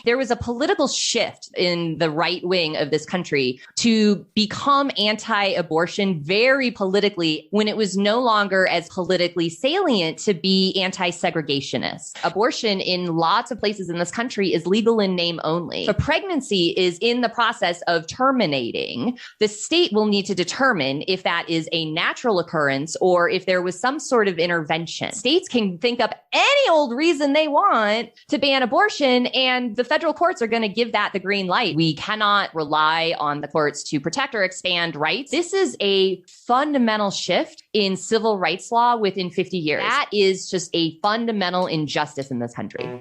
There was a political shift in the right wing of this country to become anti-abortion very politically when it was no longer as politically salient to be anti-segregationist. Abortion in lots of places in this country is legal in name only. If a pregnancy is in the process of terminating, the state will need to determine if that is a natural occurrence or if there was some sort of intervention. States can think up any old reason they want to ban abortion, and the federal courts are going to give that the green light. We cannot rely on the courts to protect or expand rights. This is a fundamental shift in civil rights law within 50 years. That is just a fundamental injustice in this country.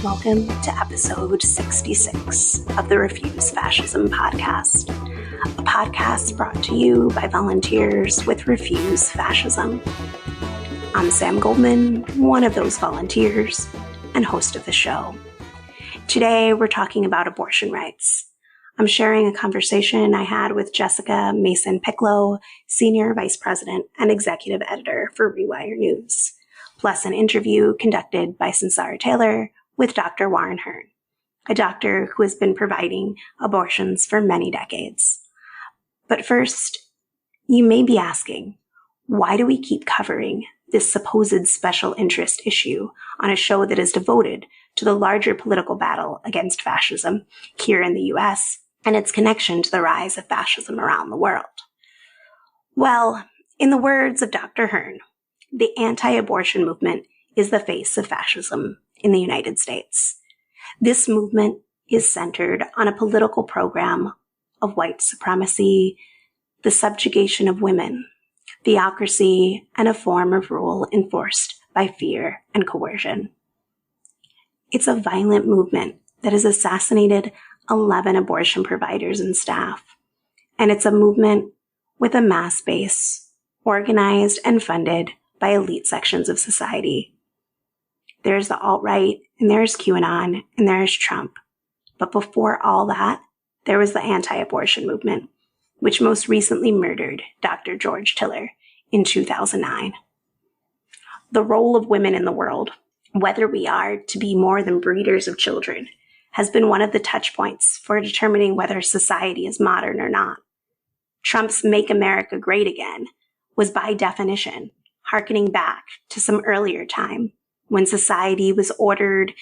Welcome to episode 66 of the Refuse Fascism podcast, a podcast brought to you by volunteers with Refuse Fascism. I'm Sam Goldman, one of those volunteers and host of the show. Today, we're talking about abortion rights. I'm sharing a conversation I had with Jessica Mason-Picklow, Senior Vice President and Executive Editor for Rewire News, plus an interview conducted by Sincera Taylor with Dr. Warren Hearn, a doctor who has been providing abortions for many decades. But first, you may be asking, why do we keep covering this supposed special interest issue on a show that is devoted to the larger political battle against fascism here in the US and its connection to the rise of fascism around the world? Well, in the words of Dr. Hearn, the anti-abortion movement is the face of fascism in the United States. This movement is centered on a political program of white supremacy, the subjugation of women, theocracy, and a form of rule enforced by fear and coercion. It's a violent movement that has assassinated 11 abortion providers and staff, and it's a movement with a mass base, organized and funded by elite sections of society. There's the alt-right, and there's QAnon, and there's Trump. But before all that, there was the anti-abortion movement, which most recently murdered Dr. George Tiller in 2009. The role of women in the world, whether we are to be more than breeders of children, has been one of the touch points for determining whether society is modern or not. Trump's Make America Great Again was by definition hearkening back to some earlier time when society was ordered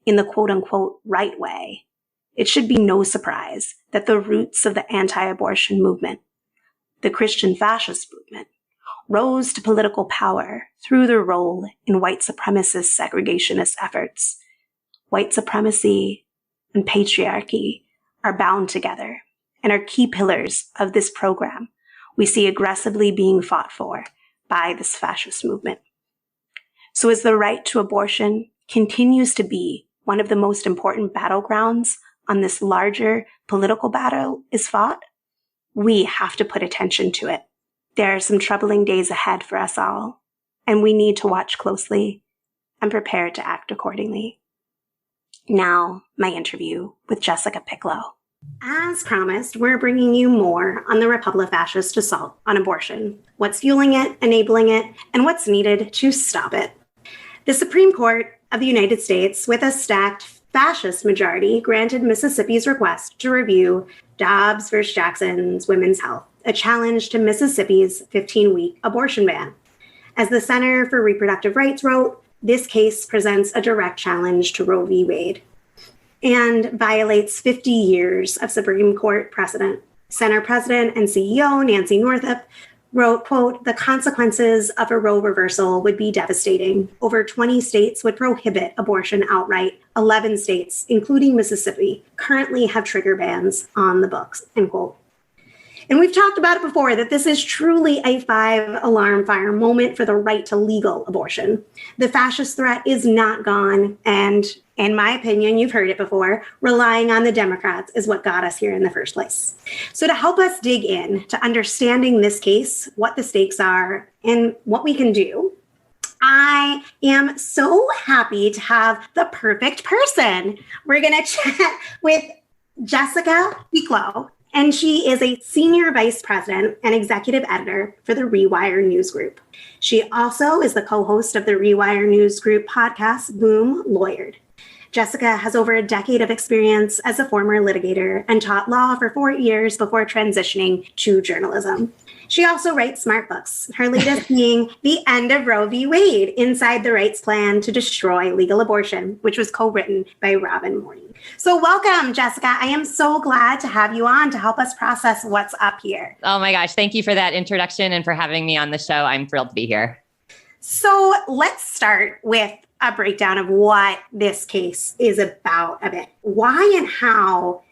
in the quote-unquote right way. It should be no surprise that the roots of the anti-abortion movement, the Christian fascist movement, rose to political power through their role in white supremacist segregationist efforts. White supremacy and patriarchy are bound together and are key pillars of this program we see aggressively being fought for by this fascist movement. So as the right to abortion continues to be one of the most important battlegrounds on this larger political battle is fought, we have to put attention to it. There are some troubling days ahead for us all, and we need to watch closely and prepare to act accordingly. Now, my interview with Jessica Picklow. As promised, we're bringing you more on the Republic-fascist assault on abortion, what's fueling it, enabling it, and what's needed to stop it. The Supreme Court of the United States, with a stacked fascist majority, granted Mississippi's request to review Dobbs v. Jackson's Women's Health, a challenge to Mississippi's 15-week abortion ban. As the Center for Reproductive Rights wrote, this case presents a direct challenge to Roe v. Wade and violates 50 years of Supreme Court precedent. Center President and CEO Nancy Northup wrote, quote, "The consequences of a Roe reversal would be devastating. Over 20 states would prohibit abortion outright. 11 states, including Mississippi, currently have trigger bans on the books," end quote. And we've talked about it before, that this is truly a 5-alarm fire moment for the right to legal abortion. The fascist threat is not gone, and in my opinion, you've heard it before, relying on the Democrats is what got us here in the first place. So to help us dig in to understanding this case, what the stakes are, and what we can do, I am so happy to have the perfect person. We're going to chat with Jessica Piccolo, and she is a senior vice president and executive editor for the Rewire News Group. She also is the co-host of the Rewire News Group podcast, Boom Lawyered. Jessica has over a decade of experience as a former litigator and taught law for 4 years before transitioning to journalism. She also writes smart books, her latest being The End of Roe v. Wade, Inside the Rights Plan to Destroy Legal Abortion, which was co-written by Robin Morning. So welcome, Jessica. I am so glad to have you on to help us process what's up here. Oh my gosh. Thank you for that introduction and for having me on the show. I'm thrilled to be here. So let's start with a breakdown of what this case is about a bit. Why and how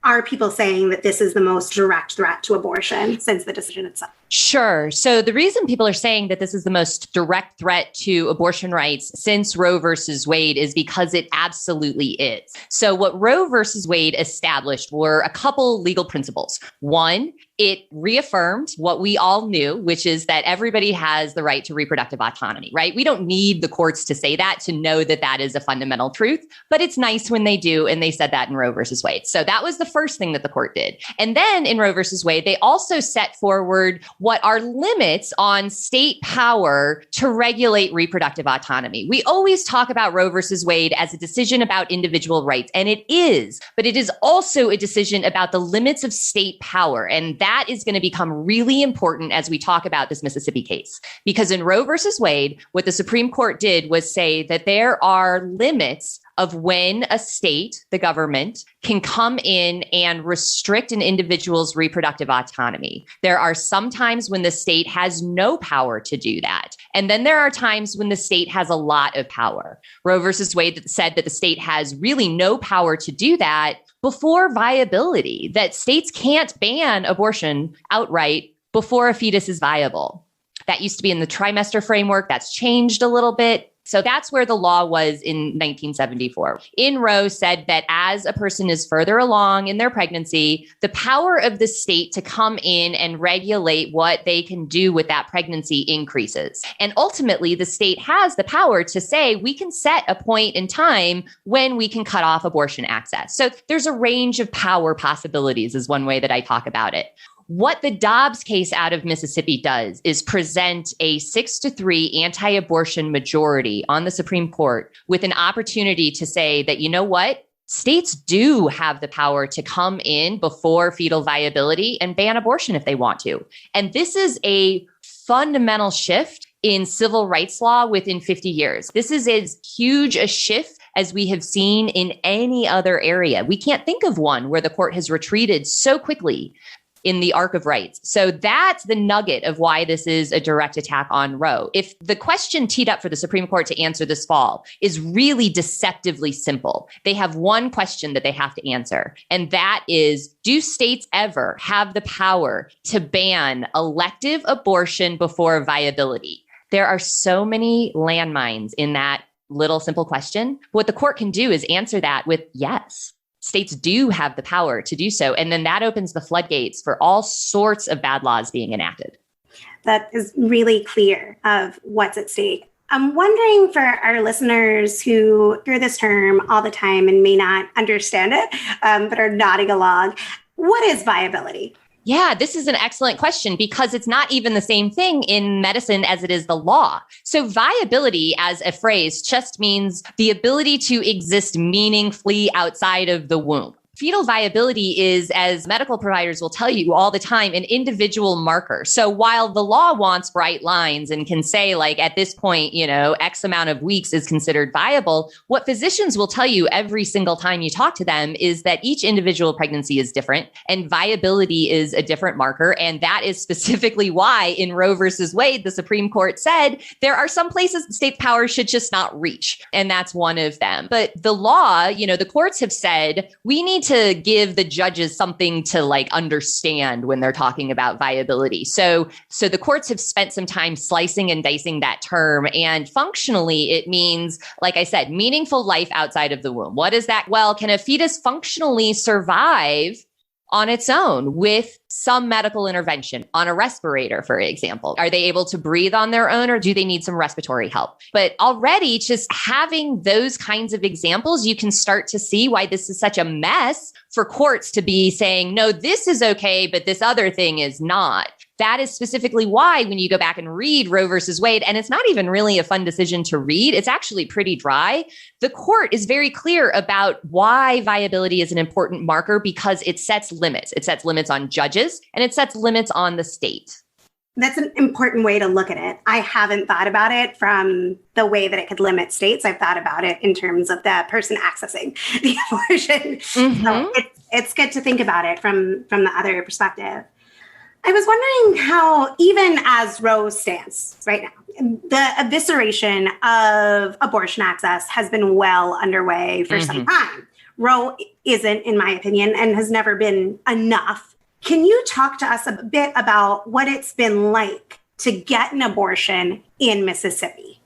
are people saying that this is the most direct threat to abortion since the decision itself? Sure. So the reason people are saying that this is the most direct threat to abortion rights since Roe versus Wade is because it absolutely is. So what Roe versus Wade established were a couple legal principles. One, it reaffirmed what we all knew, which is that everybody has the right to reproductive autonomy, right? We don't need the courts to say that to know that that is a fundamental truth, but it's nice when they do. And they said that in Roe versus Wade. So that was the first thing that the court did. And then in Roe versus Wade, they also set forward what are limits on state power to regulate reproductive autonomy. We always talk about Roe versus Wade as a decision about individual rights, and it is, but it is also a decision about the limits of state power. And that is going to become really important as we talk about this Mississippi case. Because in Roe versus Wade, what the Supreme Court did was say that there are limits of when a state, the government, can come in and restrict an individual's reproductive autonomy. There are some times when the state has no power to do that. And then there are times when the state has a lot of power. Roe versus Wade said that the state has really no power to do that before viability, that states can't ban abortion outright before a fetus is viable. That used to be in the trimester framework. That's changed a little bit. So that's where the law was in 1974. In Roe said that as a person is further along in their pregnancy, the power of the state to come in and regulate what they can do with that pregnancy increases. And ultimately, the state has the power to say, we can set a point in time when we can cut off abortion access. So there's a range of power possibilities is one way that I talk about it. What the Dobbs case out of Mississippi does is present a 6-3 anti-abortion majority on the Supreme Court with an opportunity to say that, you know what? States do have the power to come in before fetal viability and ban abortion if they want to. And this is a fundamental shift in civil rights law within 50 years. This is as huge a shift as we have seen in any other area. We can't think of one where the court has retreated so quickly in the arc of rights. So that's the nugget of why this is a direct attack on Roe. If the question teed up for the Supreme Court to answer this fall is really deceptively simple, they have one question that they have to answer. And that is, do states ever have the power to ban elective abortion before viability? There are so many landmines in that little simple question. What the court can do is answer that with yes. States do have the power to do so. And then that opens the floodgates for all sorts of bad laws being enacted. That is really clear of what's at stake. I'm wondering for our listeners who hear this term all the time and may not understand it, but are nodding along, what is viability? Yeah, this is an excellent question because it's not even the same thing in medicine as it is the law. So viability as a phrase just means the ability to exist meaningfully outside of the womb. Fetal viability is, as medical providers will tell you all the time, an individual marker. So while the law wants bright lines and can say, like, at this point, X amount of weeks is considered viable, what physicians will tell you every single time you talk to them is that each individual pregnancy is different and viability is a different marker. And that is specifically why in Roe versus Wade, the Supreme Court said there are some places the state power should just not reach. And that's one of them. But the law, the courts have said we need to give the judges something to understand when they're talking about viability. So the courts have spent some time slicing and dicing that term. And functionally, it means, like I said, meaningful life outside of the womb. What is that? Well, can a fetus functionally survive on its own with some medical intervention on a respirator, for example? Are they able to breathe on their own, or do they need some respiratory help? But already just having those kinds of examples, you can start to see why this is such a mess for courts to be saying, no, this is okay, but this other thing is not. That is specifically why when you go back and read Roe versus Wade, and it's not even really a fun decision to read, it's actually pretty dry. The court is very clear about why viability is an important marker because it sets limits. It sets limits on judges and it sets limits on the state. That's an important way to look at it. I haven't thought about it from the way that it could limit states. I've thought about it in terms of the person accessing the abortion. Mm-hmm. So it's good to think about it from the other perspective. I was wondering how, even as Roe stands right now, the evisceration of abortion access has been well underway for some time. Roe isn't, in my opinion, and has never been enough. Can you talk to us a bit about what it's been like to get an abortion in Mississippi?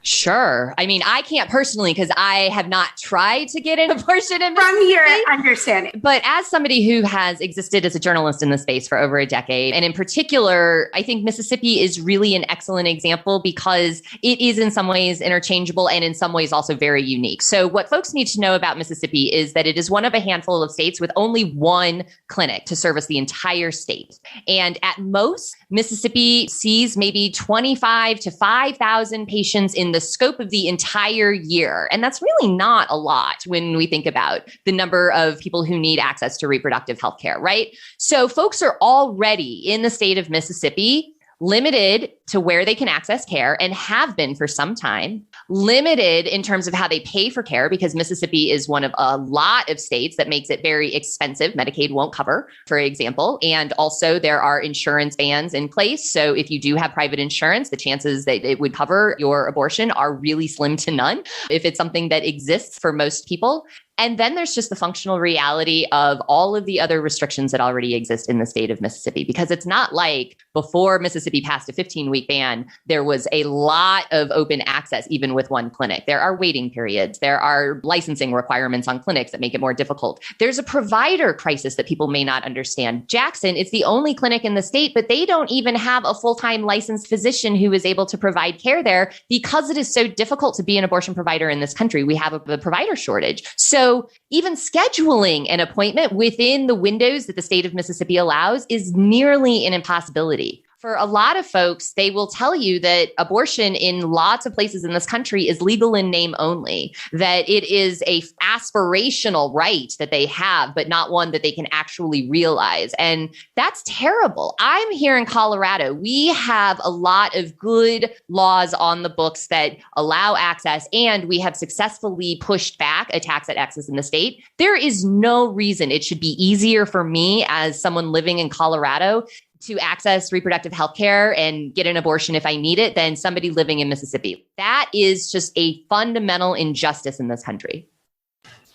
Sure. I mean, I can't personally because I have not tried to get an abortion in From your understanding. But as somebody who has existed as a journalist in the space for over a decade, and in particular, I think Mississippi is really an excellent example because it is in some ways interchangeable and in some ways also very unique. So what folks need to know about Mississippi is that it is one of a handful of states with only one clinic to service the entire state. And at most, Mississippi sees maybe 25 to 5,000 patients in the scope of the entire year. And that's really not a lot when we think about the number of people who need access to reproductive health care, right? So folks are already in the state of Mississippi limited to where they can access care and have been for some time, limited in terms of how they pay for care because Mississippi is one of a lot of states that makes it very expensive. Medicaid won't cover, for example. And also there are insurance bans in place. So if you do have private insurance, the chances that it would cover your abortion are really slim to none if it's something that exists for most people. And then there's just the functional reality of all of the other restrictions that already exist in the state of Mississippi, because it's not like before Mississippi passed a 15-week ban, there was a lot of open access, even with one clinic. There are waiting periods. There are licensing requirements on clinics that make it more difficult. There's a provider crisis that people may not understand. Jackson is the only clinic in the state, but they don't even have a full-time licensed physician who is able to provide care there because it is so difficult to be an abortion provider in this country. We have a provider shortage. So even scheduling an appointment within the windows that the state of Mississippi allows is nearly an impossibility. For a lot of folks, they will tell you that abortion in lots of places in this country is legal in name only, that it is a aspirational right that they have, but not one that they can actually realize. And that's terrible. I'm here in Colorado. We have a lot of good laws on the books that allow access, and we have successfully pushed back attacks at access in the state. There is no reason it should be easier for me as someone living in Colorado to access reproductive health care and get an abortion if I need it than somebody living in Mississippi. That is just a fundamental injustice in this country.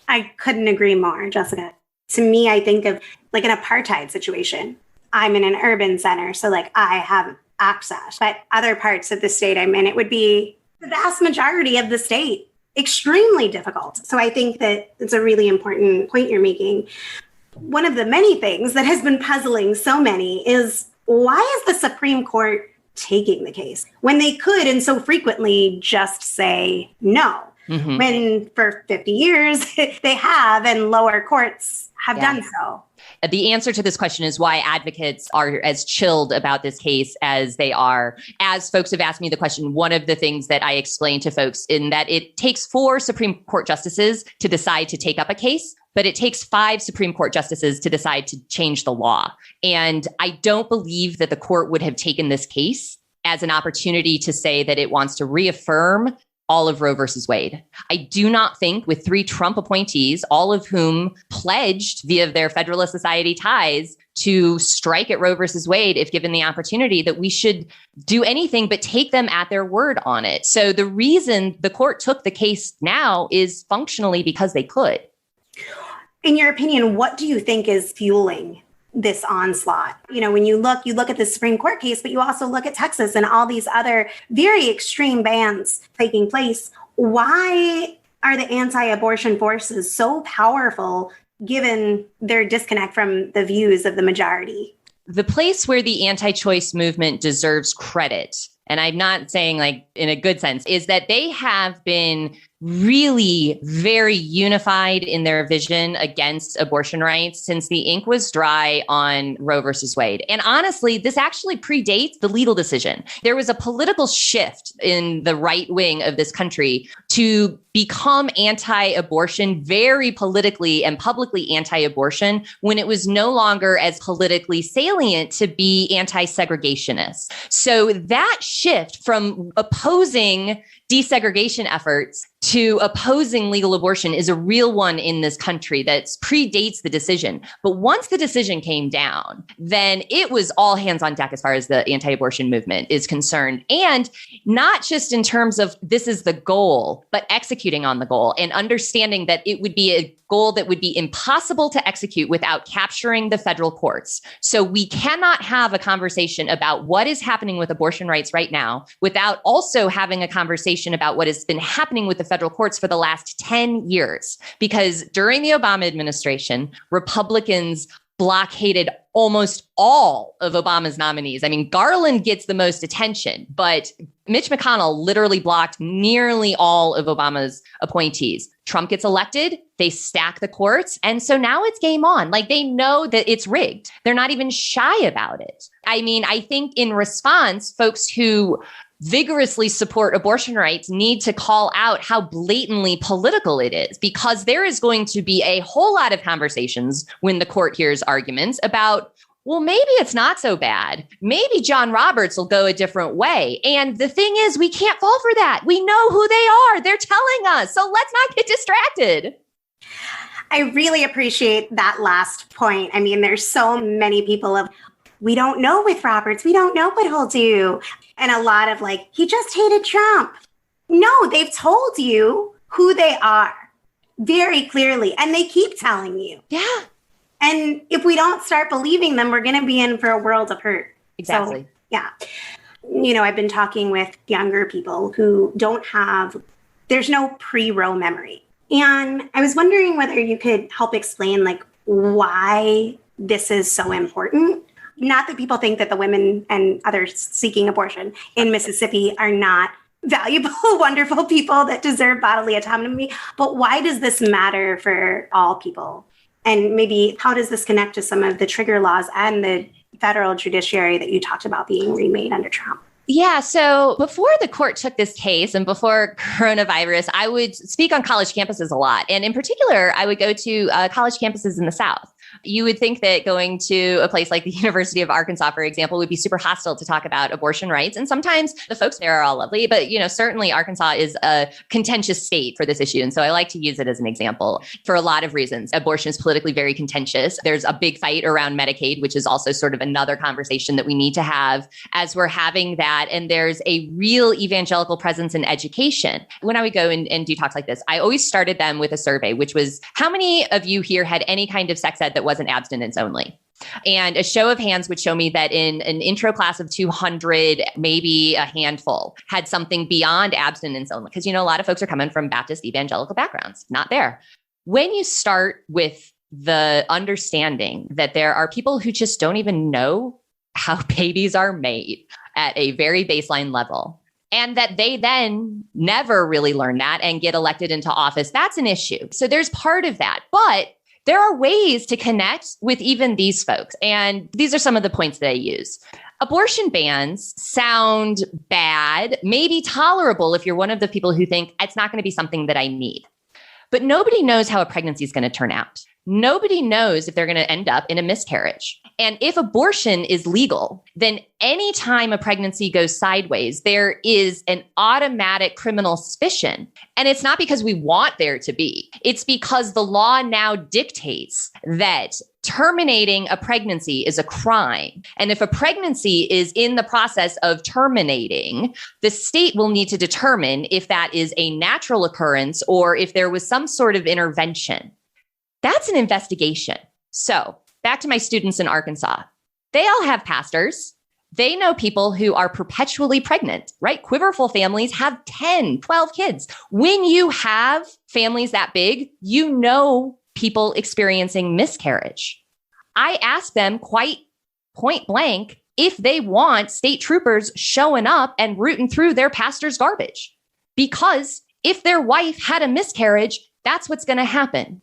I couldn't agree more, Jessica. To me, I think of like an apartheid situation. I'm in an urban center, so like I have access, but other parts of the state I'm in, it would be the vast majority of the state, extremely difficult. So I think that it's a really important point you're making. One of the many things that has been puzzling so many is why is the Supreme Court taking the case when they could and so frequently just say no? Mm-hmm. When for 50 years they have, and lower courts have done so. The answer to this question is why advocates are as chilled about this case as they are. As folks have asked me the question, one of the things that I explain to folks in that it takes 4 Supreme Court justices to decide to take up a case, but it takes 5 Supreme Court justices to decide to change the law. And I don't believe that the court would have taken this case as an opportunity to say that it wants to reaffirm all of Roe versus Wade. I do not think with 3 Trump appointees, all of whom pledged via their Federalist Society ties to strike at Roe versus Wade, if given the opportunity, that we should do anything but take them at their word on it. So the reason the court took the case now is functionally because they could. In your opinion, what do you think is fueling this onslaught? You know, when you look at the Supreme Court case, but you also look at Texas and all these other very extreme bans taking place. Why are the anti-abortion forces so powerful given their disconnect from the views of the majority. The place where the anti-choice movement deserves credit, and I'm not saying like in a good sense, is that they have been really very unified in their vision against abortion rights since the ink was dry on Roe versus Wade. And honestly, this actually predates the legal decision. There was a political shift in the right wing of this country to become anti-abortion, very politically and publicly anti-abortion, when it was no longer as politically salient to be anti-segregationist. So that shift from opposing desegregation efforts to opposing legal abortion is a real one in this country that predates the decision. But once the decision came down, then it was all hands on deck as far as the anti-abortion movement is concerned. And not just in terms of this is the goal, but executing on the goal and understanding that it would be a goal that would be impossible to execute without capturing the federal courts. So we cannot have a conversation about what is happening with abortion rights right now without also having a conversation about what has been happening with the federal courts for the last 10 years. Because during the Obama administration, Republicans blockaded almost all of Obama's nominees. I mean, Garland gets the most attention, but Mitch McConnell literally blocked nearly all of Obama's appointees. Trump gets elected, they stack the courts, and so now it's game on. Like, they know that it's rigged. They're not even shy about it. I mean, I think in response, folks who vigorously support abortion rights need to call out how blatantly political it is, because there is going to be a whole lot of conversations when the court hears arguments about, well, maybe it's not so bad. Maybe John Roberts will go a different way. And the thing is, we can't fall for that. We know who they are. They're telling us. So let's not get distracted. I really appreciate that last point. I mean, there's so many people of, we don't know with Roberts. We don't know what he'll do. And a lot of like, he just hated Trump. No, they've told you who they are very clearly. And they keep telling you. Yeah. And if we don't start believing them, we're going to be in for a world of hurt. Exactly. So, yeah. You know, I've been talking with younger people who don't have, there's no pre-Roe memory. And I was wondering whether you could help explain like why this is so important. Not that people think that the women and others seeking abortion in Mississippi are not valuable, wonderful people that deserve bodily autonomy, but why does this matter for all people? And maybe how does this connect to some of the trigger laws and the federal judiciary that you talked about being remade under Trump? Yeah. So before the court took this case and before coronavirus, I would speak on college campuses a lot. And in particular, I would go to college campuses in the South. You would think that going to a place like the University of Arkansas, for example, would be super hostile to talk about abortion rights. And sometimes the folks there are all lovely, but certainly Arkansas is a contentious state for this issue. And so I like to use it as an example for a lot of reasons. Abortion is politically very contentious. There's a big fight around Medicaid, which is also sort of another conversation that we need to have as we're having that. And there's a real evangelical presence in education. When I would go and do talks like this, I always started them with a survey, which was, how many of you here had any kind of sex ed that wasn't abstinence only? And a show of hands would show me that in an intro class of 200, maybe a handful had something beyond abstinence only. Because, a lot of folks are coming from Baptist evangelical backgrounds, not there. When you start with the understanding that there are people who just don't even know how babies are made at a very baseline level, and that they then never really learn that and get elected into office, that's an issue. So there's part of that. But there are ways to connect with even these folks. And these are some of the points that I use. Abortion bans sound bad, maybe tolerable if you're one of the people who think it's not going to be something that I need. But nobody knows how a pregnancy is going to turn out. Nobody knows if they're going to end up in a miscarriage. And if abortion is legal, then anytime a pregnancy goes sideways, there is an automatic criminal suspicion. And it's not because we want there to be. It's because the law now dictates that terminating a pregnancy is a crime. And if a pregnancy is in the process of terminating, the state will need to determine if that is a natural occurrence or if there was some sort of intervention. That's an investigation. So back to my students in Arkansas. They all have pastors. They know people who are perpetually pregnant, right? Quiverful families have 10, 12 kids. When you have families that big, you know people experiencing miscarriage. I ask them quite point blank if they want state troopers showing up and rooting through their pastor's garbage. Because if their wife had a miscarriage, that's what's going to happen.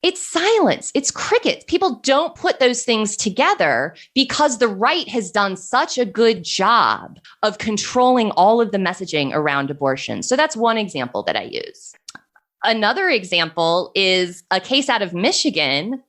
It's silence. It's crickets. People don't put those things together because the right has done such a good job of controlling all of the messaging around abortion. So that's one example that I use. Another example is a case out of Michigan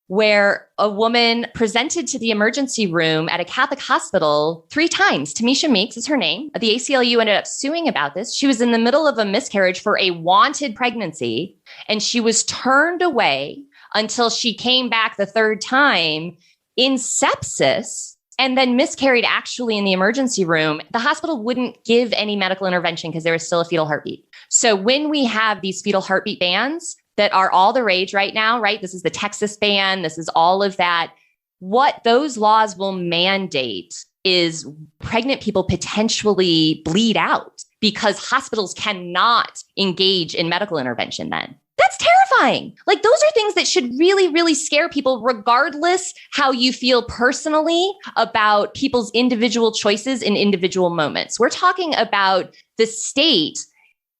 where a woman presented to the emergency room at a Catholic hospital 3 times. Tamisha Meeks is her name. The ACLU ended up suing about this. She was in the middle of a miscarriage for a wanted pregnancy, and she was turned away until she came back the 3rd time in sepsis and then miscarried actually in the emergency room. The hospital wouldn't give any medical intervention because there was still a fetal heartbeat. So when we have these fetal heartbeat bans, that are all the rage right now, right? This is the Texas ban. This is all of that. What those laws will mandate is pregnant people potentially bleed out because hospitals cannot engage in medical intervention then. That's terrifying. Like, those are things that should really, really scare people, regardless how you feel personally about people's individual choices in individual moments. We're talking about the state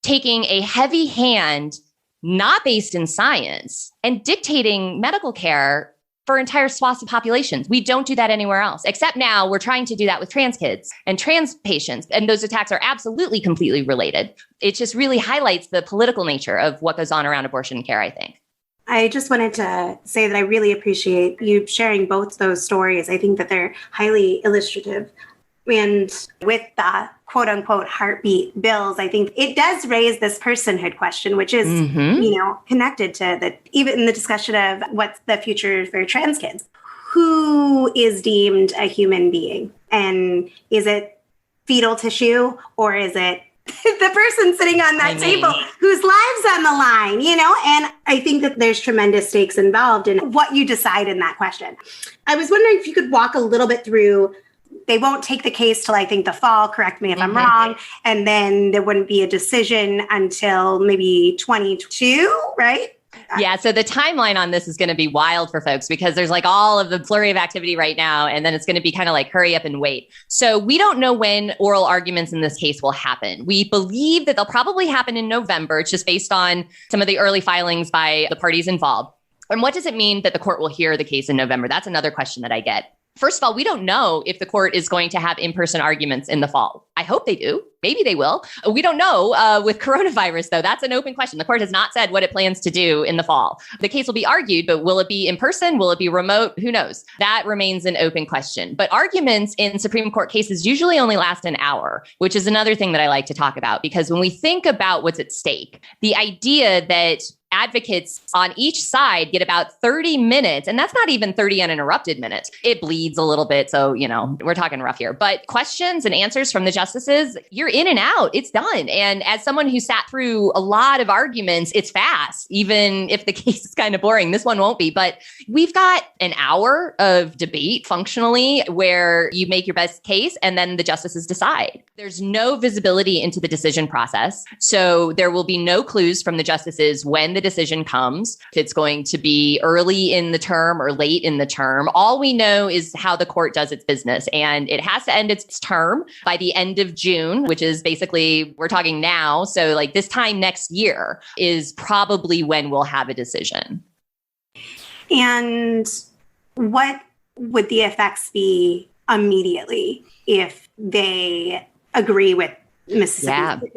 taking a heavy hand, not based in science, and dictating medical care for entire swaths of populations. We don't do that anywhere else, except now we're trying to do that with trans kids and trans patients. And those attacks are absolutely completely related. It just really highlights the political nature of what goes on around abortion care, I think. I just wanted to say that I really appreciate you sharing both those stories. I think that they're highly illustrative. And with the quote unquote heartbeat bills, I think it does raise this personhood question, which is, connected to that, even in the discussion of what's the future for trans kids. Who is deemed a human being? And is it fetal tissue, or is it the person sitting on that table whose lives on the line, And I think that there's tremendous stakes involved in what you decide in that question. I was wondering if you could walk a little bit through. They won't take the case till I think the fall, correct me if I'm wrong. And then there wouldn't be a decision until maybe 22, right? Yeah. So the timeline on this is going to be wild for folks because there's like all of the flurry of activity right now. And then it's going to be kind of like hurry up and wait. So we don't know when oral arguments in this case will happen. We believe that they'll probably happen in November. It's just based on some of the early filings by the parties involved. And what does it mean that the court will hear the case in November? That's another question that I get. First of all, we don't know if the court is going to have in-person arguments in the fall. I hope they do. Maybe they will. We don't know with coronavirus, though. That's an open question. The court has not said what it plans to do in the fall. The case will be argued, but will it be in person? Will it be remote? Who knows? That remains an open question. But arguments in Supreme Court cases usually only last an hour, which is another thing that I like to talk about. Because when we think about what's at stake, the idea that advocates on each side get about 30 minutes, and that's not even 30 uninterrupted minutes. It bleeds a little bit. So, we're talking rough here, but questions and answers from the justices, you're in and out. It's done. And as someone who sat through a lot of arguments, it's fast, even if the case is kind of boring. This one won't be, but we've got an hour of debate functionally where you make your best case and then the justices decide. There's no visibility into the decision process. So there will be no clues from the justices when the decision comes. If it's going to be early in the term or late in the term. All we know is how the court does its business. And it has to end its term by the end of June, which is basically, we're talking now. So like this time next year is probably when we'll have a decision. And what would the effects be immediately if they agree with Mississippi?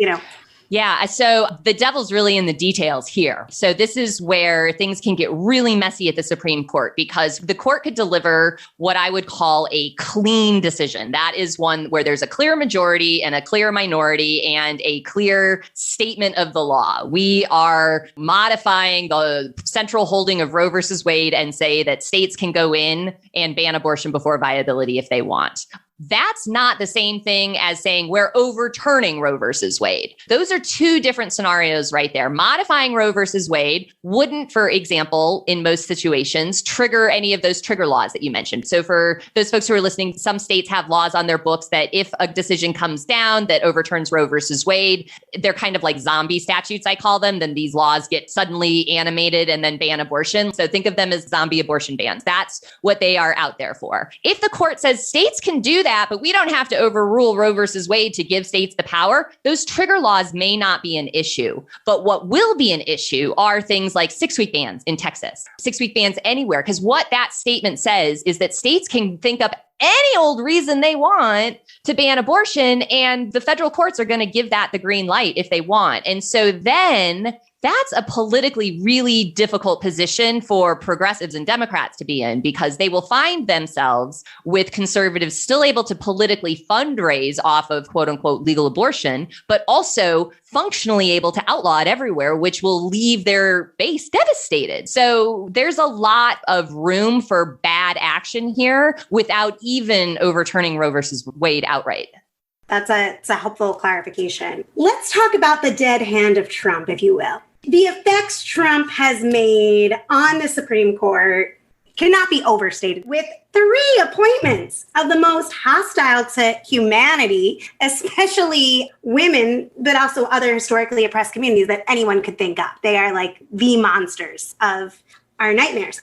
Yeah. So the devil's really in the details here. So this is where things can get really messy at the Supreme Court because the court could deliver what I would call a clean decision. That is one where there's a clear majority and a clear minority and a clear statement of the law. We are modifying the central holding of Roe versus Wade and say that states can go in and ban abortion before viability if they want. That's not the same thing as saying we're overturning Roe versus Wade. Those are two different scenarios right there. Modifying Roe versus Wade wouldn't, for example, in most situations, trigger any of those trigger laws that you mentioned. So for those folks who are listening, some states have laws on their books that if a decision comes down that overturns Roe versus Wade, they're kind of like zombie statutes, I call them. Then these laws get suddenly animated and then ban abortion. So think of them as zombie abortion bans. That's what they are out there for. If the court says states can do that, but we don't have to overrule Roe versus Wade to give states the power, those trigger laws may not be an issue. But what will be an issue are things like 6-week bans in Texas, 6-week bans anywhere. Because what that statement says is that states can think up any old reason they want to ban abortion, and the federal courts are going to give that the green light if they want. And so then that's a politically really difficult position for progressives and Democrats to be in, because they will find themselves with conservatives still able to politically fundraise off of quote unquote legal abortion, but also functionally able to outlaw it everywhere, which will leave their base devastated. So there's a lot of room for bad action here without even overturning Roe versus Wade outright. It's a helpful clarification. Let's talk about the dead hand of Trump, if you will. The effects Trump has made on the Supreme Court cannot be overstated. With 3 appointments of the most hostile to humanity, especially women, but also other historically oppressed communities that anyone could think of. They are like the monsters of our nightmares.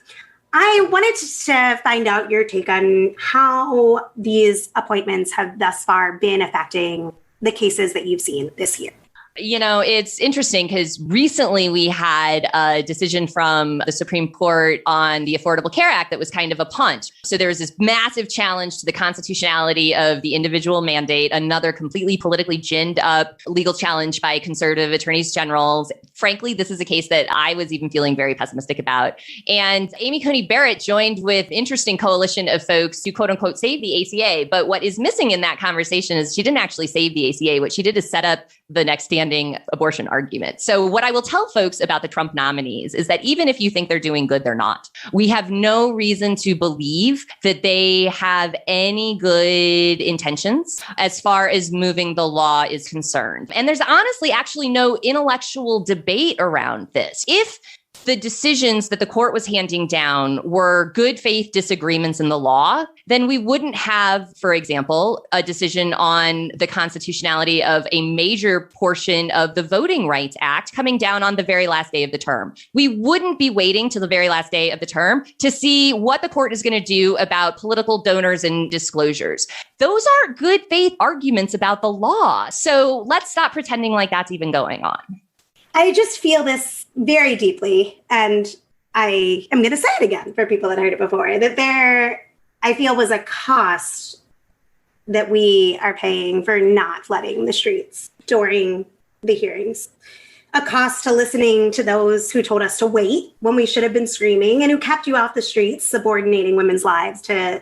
I wanted to find out your take on how these appointments have thus far been affecting the cases that you've seen this year. You know, it's interesting because recently we had a decision from the Supreme Court on the Affordable Care Act that was kind of a punt. So there was this massive challenge to the constitutionality of the individual mandate, another completely politically ginned up legal challenge by conservative attorneys generals. Frankly, this is a case that I was even feeling very pessimistic about. And Amy Coney Barrett joined with interesting coalition of folks who quote unquote saved the ACA. But what is missing in that conversation is she didn't actually save the ACA. What she did is set up the next standing abortion argument. So what I will tell folks about the Trump nominees is that even if you think they're doing good, they're not. We have no reason to believe that they have any good intentions as far as moving the law is concerned. And there's honestly actually no intellectual debate around this. If the decisions that the court was handing down were good faith disagreements in the law, then we wouldn't have, for example, a decision on the constitutionality of a major portion of the Voting Rights Act coming down on the very last day of the term. We wouldn't be waiting till the very last day of the term to see what the court is going to do about political donors and disclosures. Those are good faith arguments about the law. So let's stop pretending like that's even going on. I just feel this very deeply, and I am going to say it again for people that heard it before, that there, I feel, was a cost that we are paying for not flooding the streets during the hearings. A cost to listening to those who told us to wait when we should have been screaming and who kept you off the streets, subordinating women's lives to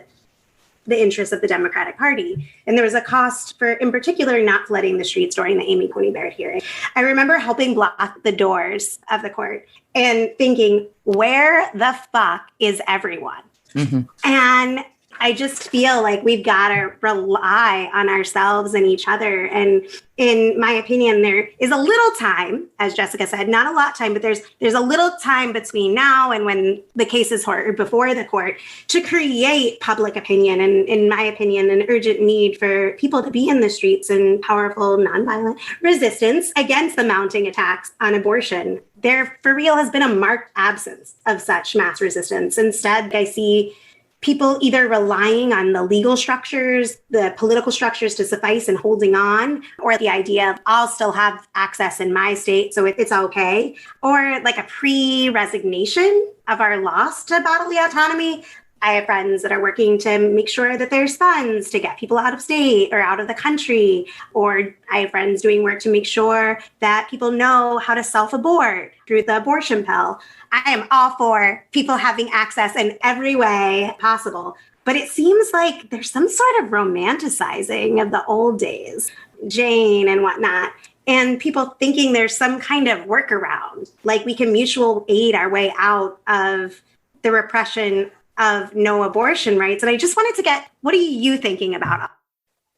the interests of the Democratic Party. And there was a cost for, in particular, not flooding the streets during the Amy Coney Barrett hearing. I remember helping block the doors of the court and thinking, where the fuck is everyone? Mm-hmm. And I just feel like we've got to rely on ourselves and each other. And in my opinion, there is a little time, as Jessica said, not a lot of time, but there's a little time between now and when the case is heard before the court to create public opinion. And in my opinion, an urgent need for people to be in the streets in powerful, nonviolent resistance against the mounting attacks on abortion. There, for real, has been a marked absence of such mass resistance. Instead, I see people either relying on the legal structures, the political structures to suffice and holding on, or the idea of I'll still have access in my state, so it's okay, or like a pre-resignation of our loss to bodily autonomy. I have friends that are working to make sure that there's funds to get people out of state or out of the country. Or I have friends doing work to make sure that people know how to self-abort through the abortion pill. I am all for people having access in every way possible. But it seems like there's some sort of romanticizing of the old days, Jane and whatnot, and people thinking there's some kind of workaround, like we can mutual aid our way out of the repression of no abortion rights. And I just wanted to get, what are you thinking about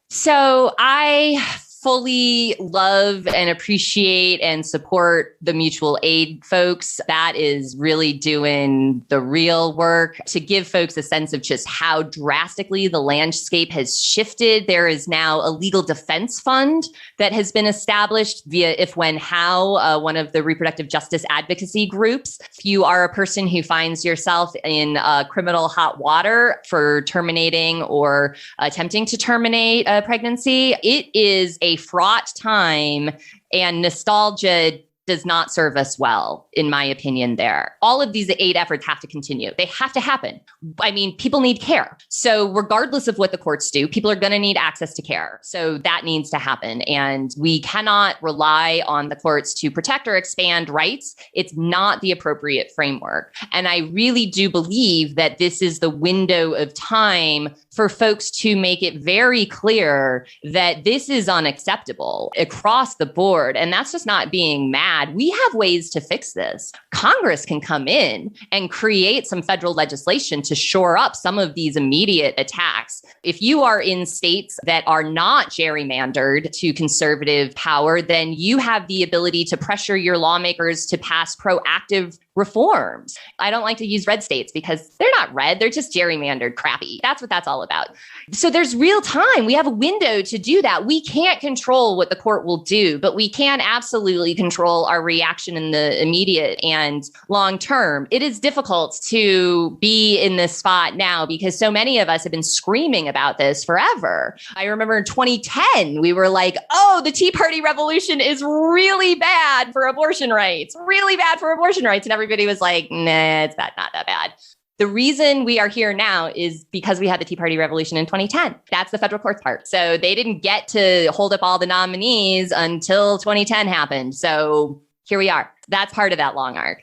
So I fully love and appreciate and support the mutual aid folks. That is really doing the real work to give folks a sense of just how drastically the landscape has shifted. There is now a legal defense fund that has been established via If, When, How, one of the reproductive justice advocacy groups. If you are a person who finds yourself in criminal hot water for terminating or attempting to terminate a pregnancy, it is a fraught time, and nostalgia does not serve us well, in my opinion, there. All of these aid efforts have to continue. They have to happen. I mean, people need care. So regardless of what the courts do, people are going to need access to care. So that needs to happen. And we cannot rely on the courts to protect or expand rights. It's not the appropriate framework. And I really do believe that this is the window of time for folks to make it very clear that this is unacceptable across the board. And that's just not being mad. We have ways to fix this. Congress can come in and create some federal legislation to shore up some of these immediate attacks. If you are in states that are not gerrymandered to conservative power, then you have the ability to pressure your lawmakers to pass proactive reforms. I don't like to use red states because they're not red. They're just gerrymandered crappy. That's what that's all about. So there's real time. We have a window to do that. We can't control what the court will do, but we can absolutely control our reaction in the immediate and long term. It is difficult to be in this spot now because so many of us have been screaming about this forever. I remember in 2010, we were like, oh, the Tea Party revolution is really bad for abortion rights, really bad for abortion rights. And everybody was like, nah, it's not that bad. The reason we are here now is because we had the Tea Party revolution in 2010. That's the federal court's part. So they didn't get to hold up all the nominees until 2010 happened. So here we are. That's part of that long arc.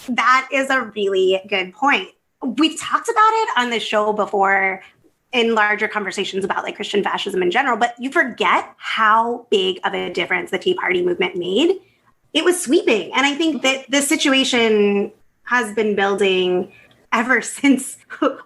That is a really good point. We've talked about it on the show before in larger conversations about like Christian fascism in general, but you forget how big of a difference the Tea Party movement made. It was sweeping. And I think that the situation has been building ever since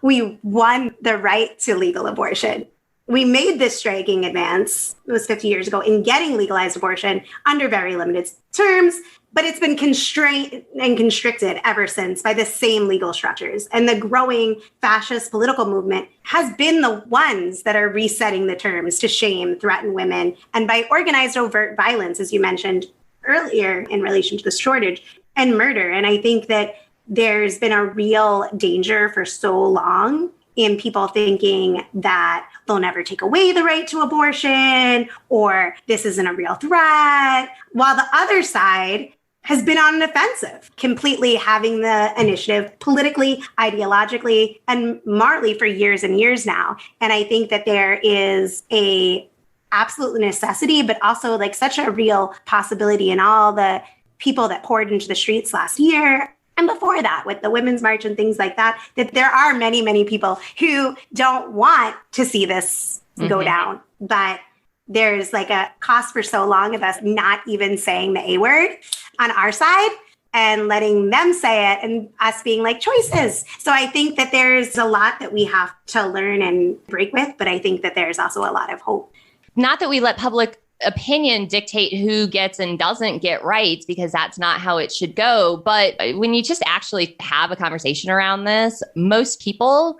we won the right to legal abortion. We made this striking advance, it was 50 years ago, in getting legalized abortion under very limited terms, but it's been constrained and constricted ever since by the same legal structures. And the growing fascist political movement has been the ones that are resetting the terms to shame, threaten women, and by organized overt violence, as you mentioned earlier, in relation to the shortage, and murder. And I think that there's been a real danger for so long in people thinking that they'll never take away the right to abortion or this isn't a real threat, while the other side has been on an offensive, completely having the initiative politically, ideologically, and morally for years and years now. And I think that there is a absolute necessity, but also like such a real possibility in all the people that poured into the streets last year and before that with the Women's March and things like that, that there are many, many people who don't want to see this go down. But there's like a cost for so long of us not even saying the A word on our side and letting them say it and us being like choices. So I think that there's a lot that we have to learn and break with, but I think that there's also a lot of hope. Not that we let public opinion dictate who gets and doesn't get rights, because that's not how it should go. But when you just actually have a conversation around this, most people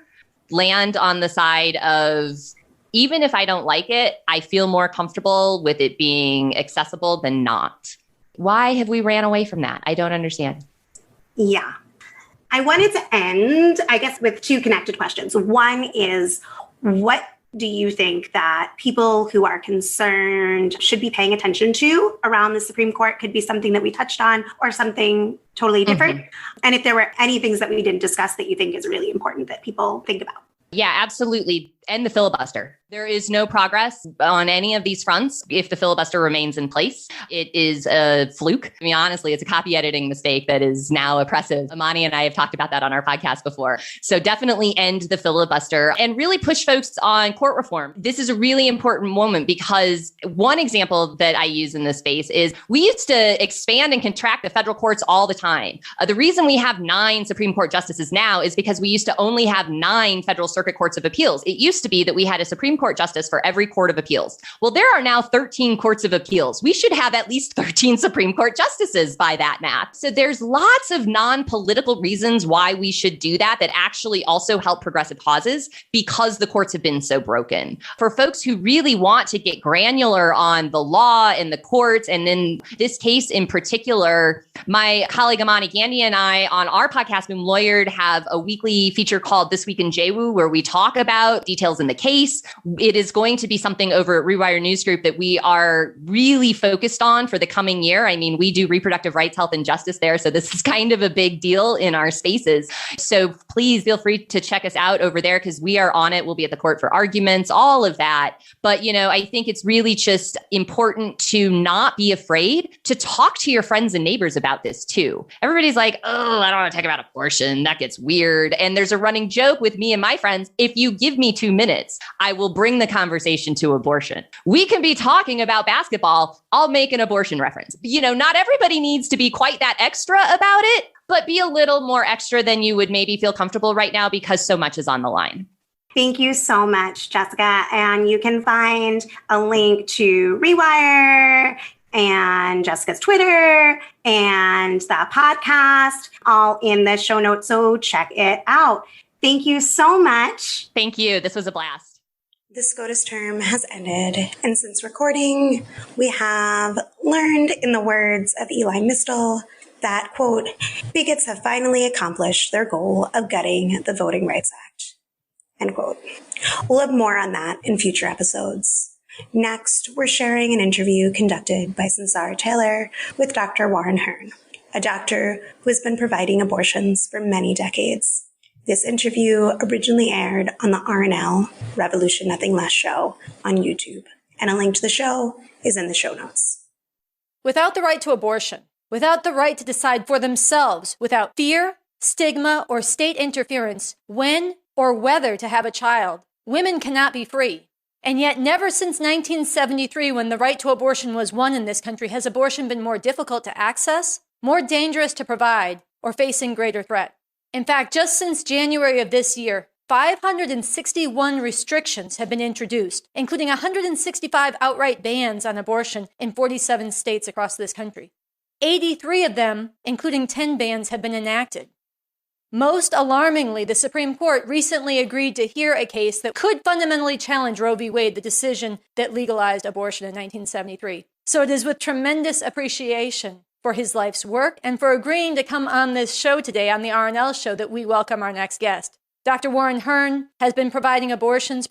land on the side of, even if I don't like it, I feel more comfortable with it being accessible than not. Why have we ran away from that? I don't understand. Yeah. I wanted to end, I guess, with two connected questions. One is, what do you think that people who are concerned should be paying attention to around the Supreme Court? Could be something that we touched on or something totally different. And if there were any things that we didn't discuss that you think is really important that people think about. Yeah, absolutely. End the filibuster. There is no progress on any of these fronts if the filibuster remains in place. It is a fluke. I mean, honestly, it's a copy editing mistake that is now oppressive. Amani and I have talked about that on our podcast before. So definitely end the filibuster and really push folks on court reform. This is a really important moment because one example that I use in this space is we used to expand and contract the federal courts all the time. The reason we have 9 Supreme Court justices now is because we used to only have 9 federal circuit courts of appeals. It used to be that we had a Supreme Court justice for every court of appeals. Well, there are now 13 courts of appeals. We should have at least 13 Supreme Court justices by that math. So there's lots of non-political reasons why we should do that actually also help progressive causes because the courts have been so broken. For folks who really want to get granular on the law and the courts, and in this case in particular, my colleague Amani Gandhi and I on our podcast, Boom Lawyered, have a weekly feature called This Week in JWU, where we talk about details in the case. It is going to be something over at Rewire News Group that we are really focused on for the coming year. I mean, we do reproductive rights, health, and justice there. So this is kind of a big deal in our spaces. So please feel free to check us out over there because we are on it. We'll be at the court for arguments, all of that. But, you know, I think it's really just important to not be afraid to talk to your friends and neighbors about this too. Everybody's like, oh, I don't want to talk about abortion. That gets weird. And there's a running joke with me and my friends. If you give me 2 minutes, I will bring the conversation to abortion. We can be talking about basketball. I'll make an abortion reference. You know, not everybody needs to be quite that extra about it, but be a little more extra than you would maybe feel comfortable right now because so much is on the line. Thank you so much, Jessica. And you can find a link to Rewire and Jessica's Twitter and the podcast all in the show notes. So check it out. Thank you so much. Thank you. This was a blast. The SCOTUS term has ended, and since recording, we have learned, in the words of Eli Mistel, that, quote, bigots have finally accomplished their goal of gutting the Voting Rights Act, end quote. We'll have more on that in future episodes. Next, we're sharing an interview conducted by Sansara Taylor with Dr. Warren Hearn, a doctor who has been providing abortions for many decades. This interview originally aired on the RNL Revolution Nothing Less show on YouTube, and a link to the show is in the show notes. Without the right to abortion, without the right to decide for themselves, without fear, stigma, or state interference when or whether to have a child, women cannot be free. And yet never since 1973, when the right to abortion was won in this country, has abortion been more difficult to access, more dangerous to provide, or facing greater threat. In fact, just since January of this year, 561 restrictions have been introduced, including 165 outright bans on abortion in 47 states across this country. 83 of them, including 10 bans, have been enacted. Most alarmingly, the Supreme Court recently agreed to hear a case that could fundamentally challenge Roe v. Wade, the decision that legalized abortion in 1973. So it is with tremendous appreciation for his life's work and for agreeing to come on this show today, on the RNL show, that we welcome our next guest. Dr. Warren Hearn has been performing abortions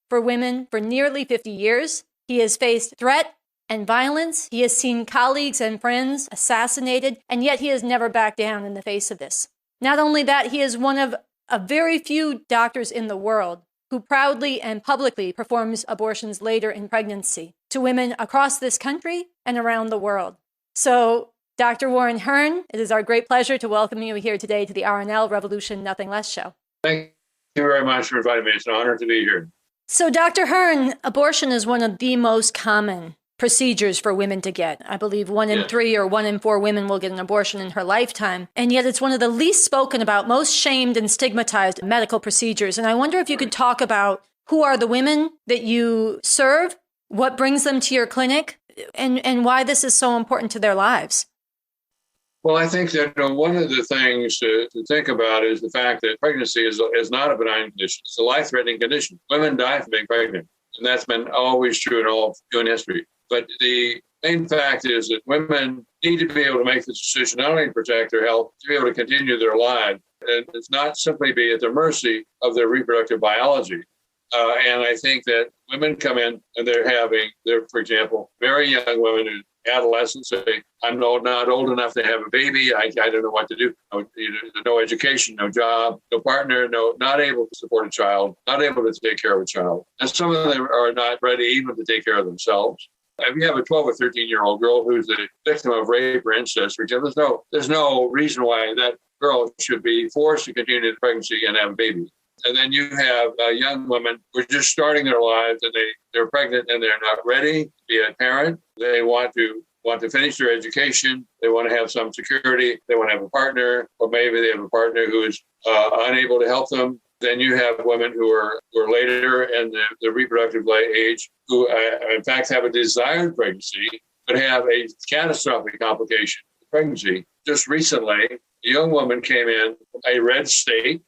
for women for nearly 50 years. He has faced threat and violence. He has seen colleagues and friends assassinated, and yet he has never backed down in the face of this. Not only that, he is one of a very few doctors in the world who proudly and publicly performs abortions later in pregnancy to women across this country and around the world. So, Dr. Warren Hearn, it is our great pleasure to welcome you here today to the RNL Revolution Nothing Less show. Thank you very much for inviting me. It's an honor to be here. So, Dr. Hearn, abortion is one of the most common procedures for women to get. I believe 1 in 3 or 1 in 4 women will get an abortion in her lifetime. And yet it's one of the least spoken about, most shamed and stigmatized medical procedures. And I wonder if you could talk about who are the women that you serve, what brings them to your clinic, and why this is so important to their lives. Well, I think that one of the things to think about is the fact that pregnancy is not a benign condition. It's a life-threatening condition. Women die from being pregnant, and that's been always true in all human history. But the main fact is that women need to be able to make the decision not only to protect their health, to be able to continue their lives, and it's not simply be at the mercy of their reproductive biology. And I think that women come in and they're, for example, very young women who adolescents say, I'm not old enough to have a baby. I don't know what to do. No education, no job, no partner, not able to support a child, not able to take care of a child. And some of them are not ready even to take care of themselves. If you have a 12 or 13-year-old girl who's the victim of rape or incest, for example, there's no reason why that girl should be forced to continue the pregnancy and have a baby. And then you have young women who are just starting their lives and they're pregnant and they're not ready to be a parent. They want to finish their education. They want to have some security. They want to have a partner, or maybe they have a partner who is unable to help them. Then you have women who are later in the reproductive age who, in fact, have a desired pregnancy, but have a catastrophic complication of pregnancy. Just recently, a young woman came in from a red state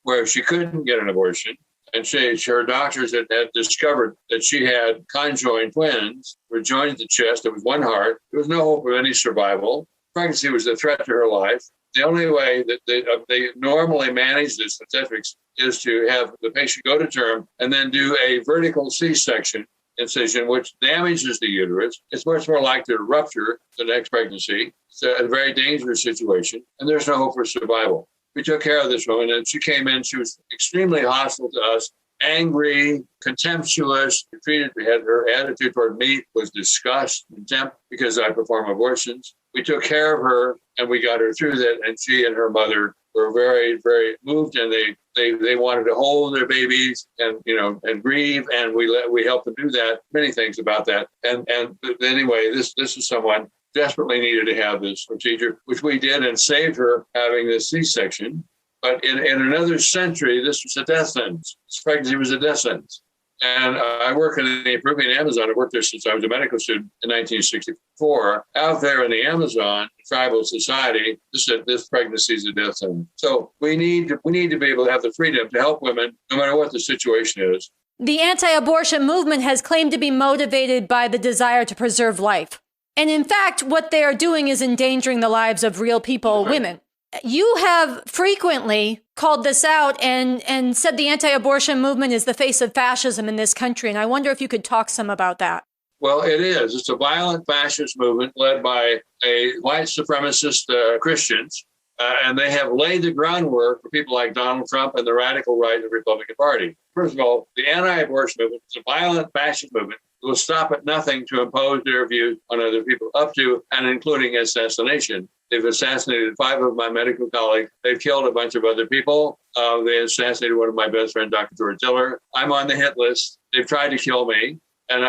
where she couldn't get an abortion. And her doctors had discovered that she had conjoined twins, were joined at the chest. There was one heart. There was no hope of any survival. Pregnancy was a threat to her life. The only way that they normally manage this obstetrics is to have the patient go to term and then do a vertical C-section incision, which damages the uterus. It's much more likely to rupture the next pregnancy. It's a very dangerous situation, and there's no hope for survival. We took care of this woman, and she came in. She was extremely hostile to us, angry, contemptuous. We had her attitude toward me was disgust, contempt, because I perform abortions. We took care of her, and we got her through that. And she and her mother were very, very moved, and they wanted to hold their babies and grieve, and we helped them do that. Many things about that. And anyway, this is someone desperately needed to have this procedure, which we did, and saved her having this C-section. But in another century, this was a death sentence. This pregnancy was a death sentence. And I work in the Peruvian Amazon. I worked there since I was a medical student in 1964. Out there in the Amazon, tribal society, this pregnancy is a death sentence. So we need to be able to have the freedom to help women, no matter what the situation is. The anti-abortion movement has claimed to be motivated by the desire to preserve life. And in fact, what they are doing is endangering the lives of real people, women. You have frequently called this out and said the anti-abortion movement is the face of fascism in this country. And I wonder if you could talk some about that. Well, it is. It's a violent fascist movement led by white supremacist Christians. And they have laid the groundwork for people like Donald Trump and the radical right of the Republican Party. First of all, the anti-abortion movement is a violent fascist movement. It will stop at nothing to impose their views on other people, up to and including assassination. They've assassinated 5 of my medical colleagues. They've killed a bunch of other people. They assassinated one of my best friends, Dr. George Tiller. I'm on the hit list. They've tried to kill me, and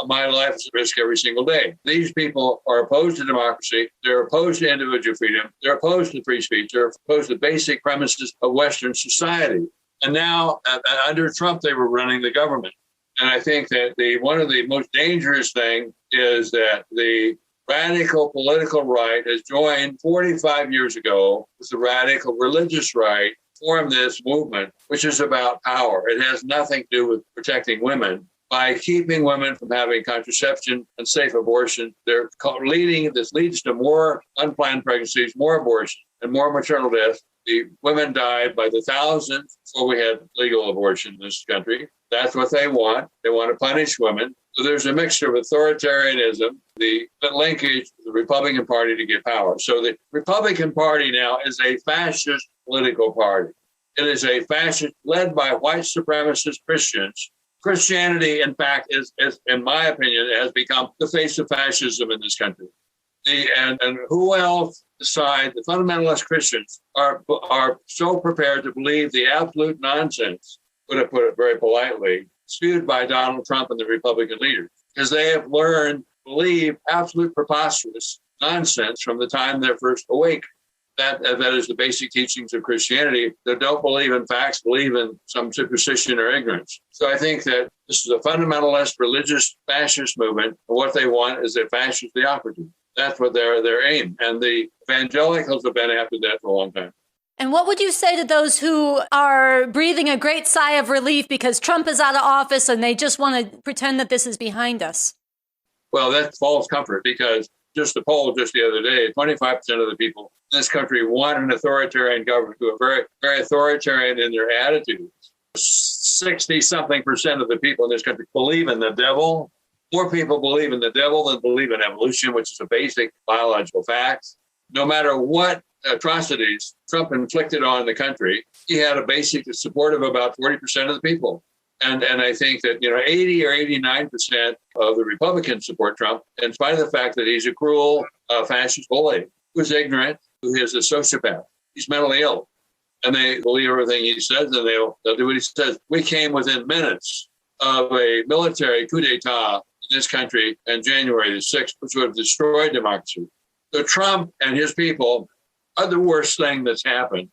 my life is at risk every single day. These people are opposed to democracy. They're opposed to individual freedom. They're opposed to free speech. They're opposed to basic premises of Western society. And now, under Trump, they were running the government. And I think that one of the most dangerous things is that the radical political right has joined 45 years ago with the radical religious right, formed this movement, which is about power. It has nothing to do with protecting women. By keeping women from having contraception and safe abortion, this leads to more unplanned pregnancies, more abortion, and more maternal death. The women died by the thousands before we had legal abortion in this country. That's what they want. They want to punish women. So there's a mixture of authoritarianism, the linkage to the Republican Party to get power. So the Republican Party now is a fascist political party. It is a fascist led by white supremacist Christians. Christianity, in fact, is in my opinion, has become the face of fascism in this country. And who else decide the fundamentalist Christians are so prepared to believe the absolute nonsense, put it very politely, spewed by Donald Trump and the Republican leaders, because they have learned to believe absolute preposterous nonsense from the time they're first awake. That is the basic teachings of Christianity. That don't believe in facts, believe in some superstition or ignorance. So I think that this is a fundamentalist religious fascist movement. And what they want is a fascist theocracy. That's what their aim. And the evangelicals have been after that for a long time. And what would you say to those who are breathing a great sigh of relief because Trump is out of office and they just want to pretend that this is behind us? Well, that's false comfort, because just a poll just the other day, 25% of the people in this country want an authoritarian government who are very, very authoritarian in their attitudes. 60-something% of the people in this country believe in the devil. More people believe in the devil than believe in evolution, which is a basic biological fact. No matter what atrocities Trump inflicted on the country, he had a basic support of about 40% of the people. And I think that 80 or 89% of the Republicans support Trump, in spite of the fact that he's a cruel fascist bully who's ignorant, who is a sociopath. He's mentally ill. And they believe everything he says, and they'll do what he says. We came within minutes of a military coup d'etat in this country on January the 6th, which would have destroyed democracy. So Trump and his people are the worst thing that's happened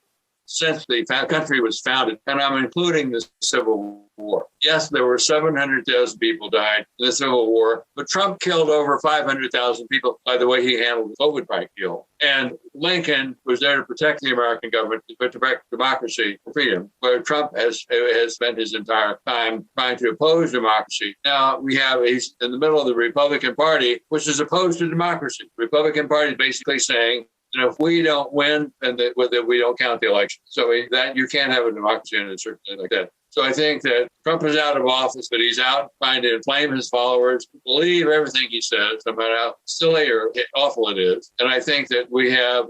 since the country was founded, and I'm including the Civil War. Yes, there were 700,000 people died in the Civil War, but Trump killed over 500,000 people by the way he handled the COVID deal. And Lincoln was there to protect the American government, to protect democracy and freedom, where Trump has spent his entire time trying to oppose democracy. Now he's in the middle of the Republican Party, which is opposed to democracy. The Republican Party is basically saying, if we don't win, then we don't count the election. So that you can't have a democracy in a certain thing like that. So I think that Trump is out of office, but he's out trying to inflame his followers, believe everything he says, no matter how silly or awful it is. And I think that we have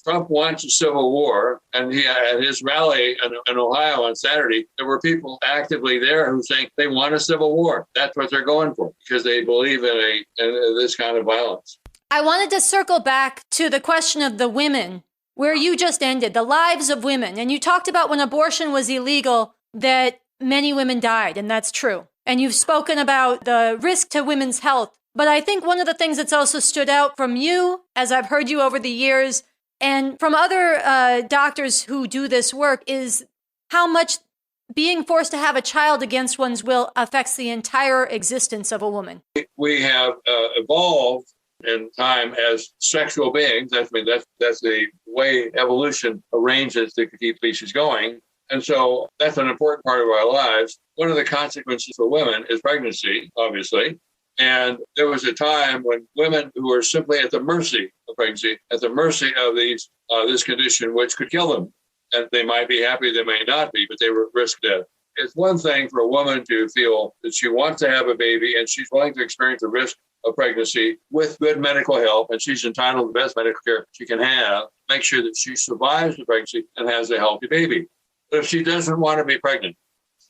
Trump wants a civil war, and at his rally in Ohio on Saturday, there were people actively there who think they want a civil war. That's what they're going for, because they believe in this kind of violence. I wanted to circle back to the question of the women, where you just ended, the lives of women. And you talked about when abortion was illegal, that many women died, and that's true. And you've spoken about the risk to women's health. But I think one of the things that's also stood out from you, as I've heard you over the years, and from other doctors who do this work, is how much being forced to have a child against one's will affects the entire existence of a woman. We have evolved in time as sexual beings. That's the way evolution arranges to keep species going. And so that's an important part of our lives. One of the consequences for women is pregnancy, obviously. And there was a time when women who were simply at the mercy of pregnancy, at the mercy of this condition, which could kill them. And they might be happy, they may not be, but they were at risk of death. It's one thing for a woman to feel that she wants to have a baby and she's willing to experience the risk of pregnancy with good medical help, and she's entitled to the best medical care she can have, make sure that she survives the pregnancy and has a healthy baby. But if she doesn't want to be pregnant,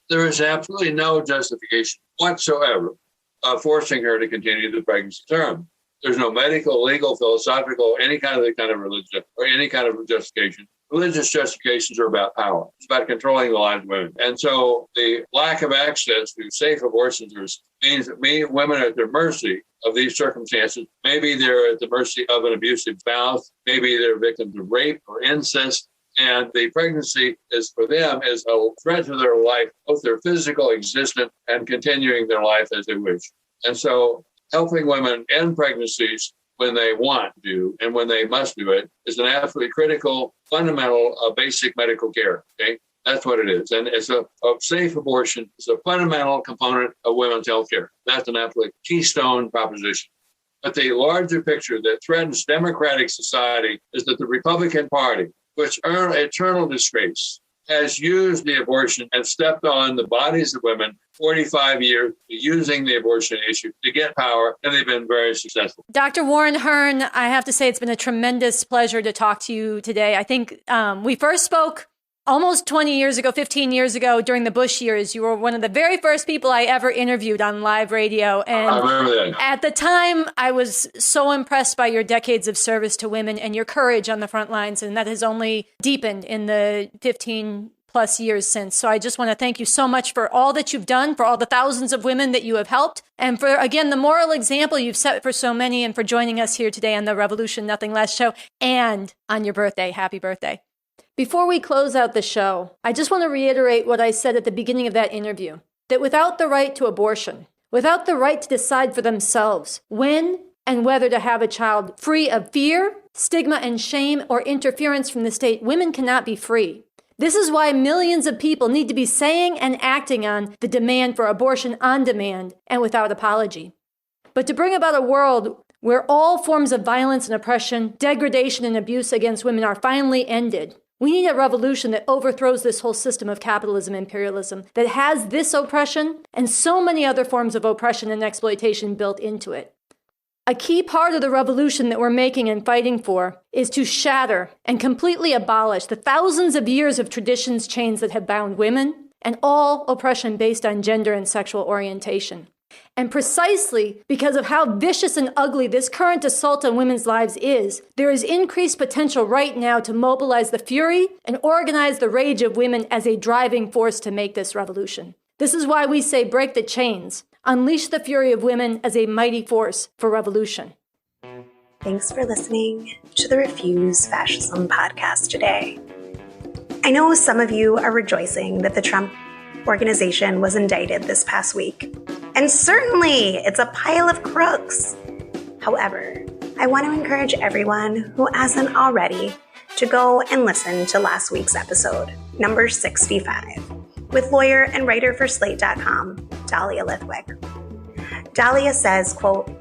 there is absolutely no justification whatsoever of forcing her to continue the pregnancy term. There's no medical, legal, philosophical, any kind of religion or any kind of justification. Religious justifications are about power. It's about controlling the lives of women. And so the lack of access to safe abortions means that women are at the mercy of these circumstances. Maybe they're at the mercy of an abusive spouse. Maybe they're victims of rape or incest. And the pregnancy is for them as a threat to their life, both their physical existence and continuing their life as they wish. And so helping women end pregnancies when they want to and when they must do it is an absolutely critical, fundamental, basic medical care. Okay, that's what it is. And it's a safe abortion is a fundamental component of women's health care. That's an absolute keystone proposition. But the larger picture that threatens democratic society is that the Republican Party, which earned eternal disgrace, has used the abortion and stepped on the bodies of women 45 years using the abortion issue to get power, and they've been very successful. Dr. Warren Hern, I have to say it's been a tremendous pleasure to talk to you today. I think we first spoke almost 20 years ago, 15 years ago, during the Bush years. You were one of the very first people I ever interviewed on live radio. And I remember that. At the time, I was so impressed by your decades of service to women and your courage on the front lines. And that has only deepened in the 15 plus years since. So I just want to thank you so much for all that you've done, for all the thousands of women that you have helped, and for, again, the moral example you've set for so many, and for joining us here today on the Revolution Nothing Less show, and on your birthday. Happy birthday. Before we close out the show, I just want to reiterate what I said at the beginning of that interview, that without the right to abortion, without the right to decide for themselves when and whether to have a child free of fear, stigma, and shame, or interference from the state, women cannot be free. This is why millions of people need to be saying and acting on the demand for abortion on demand and without apology. But to bring about a world where all forms of violence and oppression, degradation and abuse against women are finally ended, we need a revolution that overthrows this whole system of capitalism and imperialism that has this oppression and so many other forms of oppression and exploitation built into it. A key part of the revolution that we're making and fighting for is to shatter and completely abolish the thousands of years of traditions, chains that have bound women, and all oppression based on gender and sexual orientation. And precisely because of how vicious and ugly this current assault on women's lives is, there is increased potential right now to mobilize the fury and organize the rage of women as a driving force to make this revolution. This is why we say break the chains, unleash the fury of women as a mighty force for revolution. Thanks for listening to the Refuse Fascism podcast today. I know some of you are rejoicing that the Trump organization was indicted this past week. And certainly it's a pile of crooks. However, I want to encourage everyone who hasn't already to go and listen to last week's episode, number 65, with lawyer and writer for Slate.com, Dahlia Lithwick. Dahlia says, quote,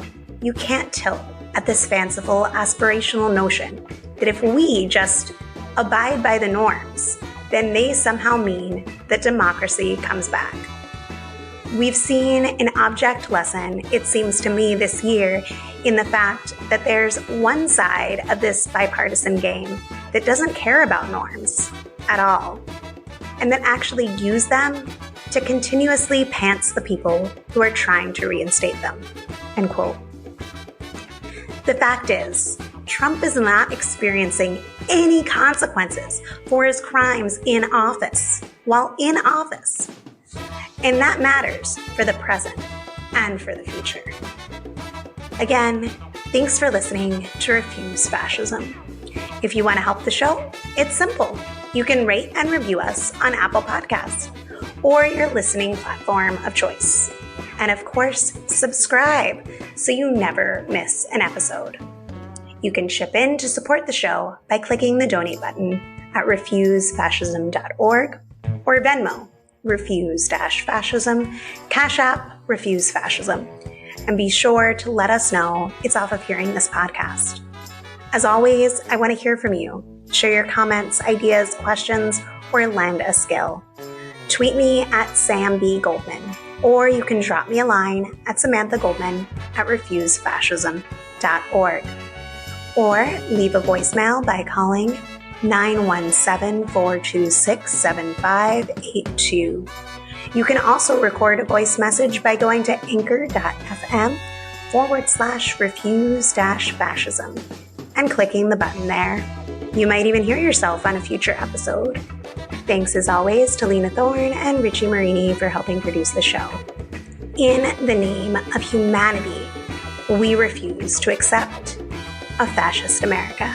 "You can't tilt at this fanciful aspirational notion that if we just abide by the norms, then they somehow mean that democracy comes back. We've seen an object lesson, it seems to me, this year in the fact that there's one side of this bipartisan game that doesn't care about norms at all, and that actually use them to continuously pants the people who are trying to reinstate them." End quote. The fact is, Trump is not experiencing any consequences for his crimes in office, while in office. And that matters for the present and for the future. Again, thanks for listening to Refuse Fascism. If you want to help the show, it's simple. You can rate and review us on Apple Podcasts or your listening platform of choice. And of course, subscribe so you never miss an episode. You can chip in to support the show by clicking the donate button at refusefascism.org or Venmo, refuse-fascism, Cashapp, Refuse Fascism. And be sure to let us know it's off of hearing this podcast. As always, I want to hear from you. Share your comments, ideas, questions, or lend a skill. Tweet me at Sam B. Goldman, or you can drop me a line at Samantha Goldman at refusefascism.org. Or leave a voicemail by calling 917-426-7582. You can also record a voice message by going to anchor.fm/refuse-fascism and clicking the button there. You might even hear yourself on a future episode. Thanks as always to Lena Thorne and Richie Marini for helping produce the show. In the name of humanity, we refuse to accept a fascist America.